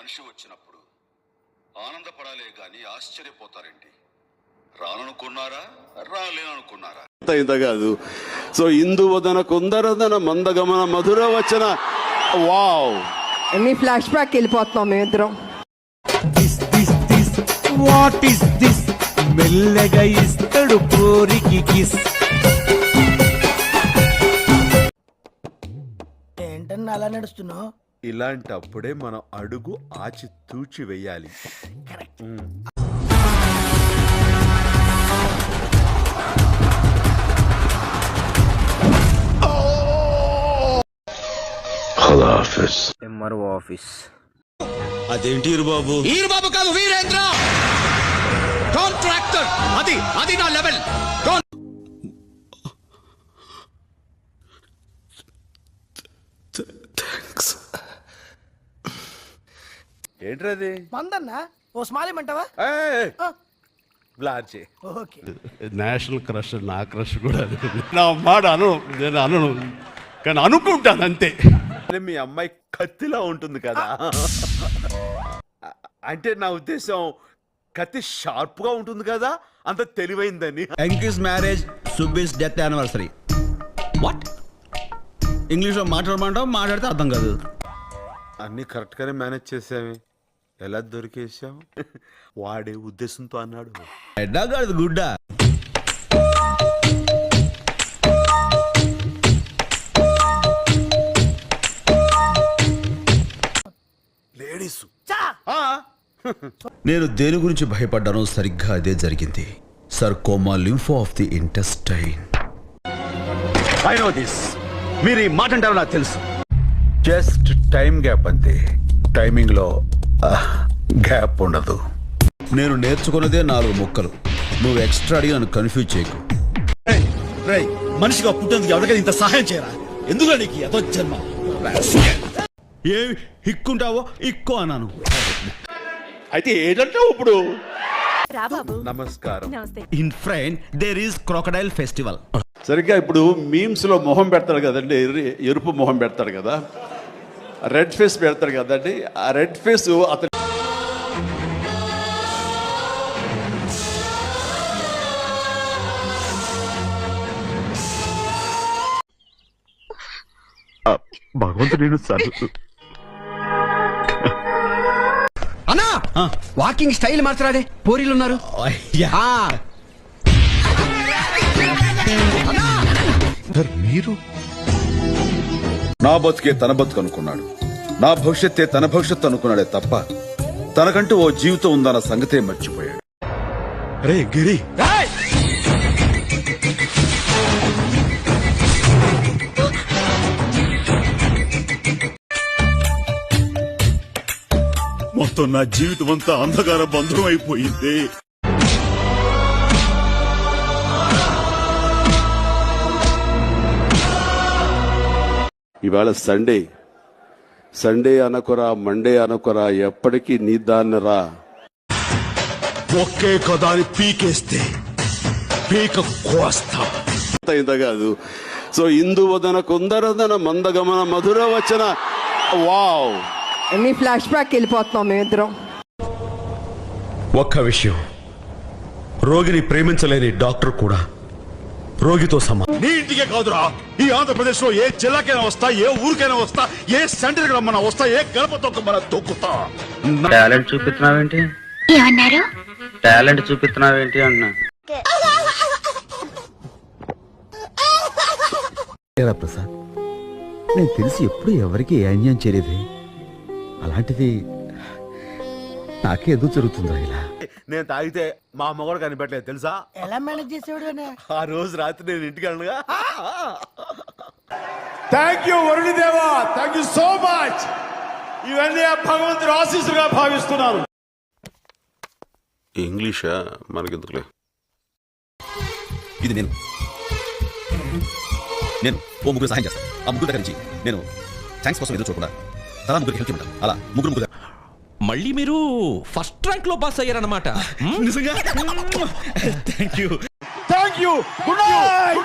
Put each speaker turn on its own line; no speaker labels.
మనిషి వచ్చినప్పుడు ఆనందపడాలే గాని ఆశ్చర్యపోతారేంటి? రాననుకున్నారా, రాలేననుకున్నారా?
ఇంత కాదు. సో ఇందువదన కుందరదన మందగమన మధుర వచన. వావ్,
మీ ఫ్లాష్ బ్యాక్ వెళ్ళిపోతున్నాం మేమిద్దరం.
What is this? మెల్లగా ఇస్తాడు పోరికి కిస్.
ఏంటన్నా అలా నడుస్తున్నావు?
ఇలాంటప్పుడే మనం అడుగు ఆచి తూచి వెయ్యాలి.
MRO office.
అదేంటి బాబు?
బాబు కాదు, వీరేంద్ర కాంట్రాక్టర్. అది నా లెవెల్.
ఏంట్రది?
మందన్నా ఓ స్మాలేమంటావా?
బ్లార్చే.
ఓకే.
నేషనల్ క్రష్, నా క్రష్ కూడా నా మాట నేను అనను, కానీ అనుకుంటాను అంతే.
మీ అమ్మాయి కత్తిలా ఉంటుంది కదా, అంటే నా ఉద్దేశం కత్తి షార్ప్ గా ఉంటుంది కదా, అంత తెలివైందని.
Enki's marriage, Subbi's death anniversary. What? English లో మాట్లాడితే అర్థం కాదు.
అన్ని కరెక్ట్ గానే మేనేజ్ చేసామే. ఎలా దొరికేసాం? వాడే ఉద్దేశంతో అన్నాడు.
ఎడ్డా కాదు గుడ్డా.
లేడీస్.
నేను దేని గురించి భయపడ్డానో సరిగ్గా అదే జరిగింది. Sarcoma lympho of the intestine.
I know this. మీరు ఈ మాట అంటారో నాకు తెలుసు. జస్ట్ టైం గ్యాప్ అంతే. టైమింగ్ లో గ్యాప్ ఉండదు.
నేను నేర్చుకున్నదే 4 ముక్కలు. నువ్వు ఎక్స్ట్రా అడిగి నన్ను కన్ఫ్యూజ్ చేయకు. మనిషిగా పుట్టేందుకు ఎవరికైనా ఇంత సహాయం చేయరా? ఎందుకు నీకు ఎదో జన్మ? ఏ హిక్కుంటావో ఇక్కో అన్నాను.
అయితే ఏంటంటావు ఇప్పుడు? నమస్కారం.
In friend there is crocodile festival.
సరిగ్గా ఇప్పుడు మీమ్స్ లో మొహం పెడతాడు కదండి, ఎరుపు మొహం పెడతాడు కదా, రెడ్ ఫేస్ పెడతాడు కదండి. ఆ రెడ్ ఫేస్ అతను
భగవంతుడు
అన్నా వాకింగ్ స్టైల్ మార్చరాదే, పోరీలున్నారు.
మీరు
నా బతుకే తన బతుకు అనుకున్నాడు, నా భవిష్యత్తే తన భవిష్యత్తు అనుకున్నాడే తప్ప తనకంటూ ఓ జీవితం ఉందన్న సంగతే మర్చిపోయాడు.
రే గిరి,
మొత్తం నా జీవితం అంతా అంధకార బంధం అయిపోయింది.
ఇవాళ సండే అనకురా, మండే అనకురా, ఎప్పటికీ నీ దాన్ని రా.
ఒకే కదాని పీకేస్తే పీక కోస్తా.
ఇంత కాదు. సో ఇందువదన కుందరదన మందగమన మధుర వచన. వావ్,
మీ ఫ్లాష్ బ్యాక్ వెళ్ళిపోతున్నాం మేమిద్దరం.
ఒక్క విషయం, రోగిని ప్రేమించలేని డాక్టర్ కూడా రోగితో సమానం. నీ ఇంటికే కాదురా, ఈ ఆంధ్రప్రదేశ్ లో ఏ జిల్లాకైనా వస్తా, ఏ ఊరికైనా వస్తా, ఏ సెంటర్ కి రమ్మన్నా వస్తా, ఏ గడప తొక్కమన్నా తొక్కుతా.
టాలెంట్ చూపిస్తున్నావేంటి?
ఏమన్నారు?
టాలెంట్ చూపిస్తున్నావేంటి అన్నా.
ప్రసాద్, నేను తెలిసి ఎప్పుడు ఎవరికి ఏ అన్యాయం చేయలేదే. అలాంటిది నాకే ఎందుకు జరుగుతుందా ఇలా?
నేను తాగితే మా అమ్మ కూడా కనిపెట్టలేదు తెలుసా?
ఎలా మేనేజ్ చేసేవాడు?
ఆ రోజు రాత్రి నేను ఇంటికి వెళ్ళగా.
థ్యాంక్ యూ వరుణిదేవా, థ్యాంక్ యూ సో మచ్. ఇవన్నీ భగవంతుడు ఆశీస్సుగా భావిస్తున్నాను.
ఇంగ్లీషా మనకెందుకులే.
ఇది నేను ఓ ముగ్గురు సహాయం చేస్తాను. ఆ ముగ్గురు దగ్గర నుంచి నేను థ్యాంక్స్ కోసం ఎదురు చూడకుండా తలా ముగ్గురికి హెల్ప్ చేయమంటాను. అలా ముగ్గురు
మళ్ళీ మీరు ఫస్ట్ ర్యాంక్ లో పాస్ అయ్యారన్నమాట.
నిజంగా థ్యాంక్ యూ.
Good night.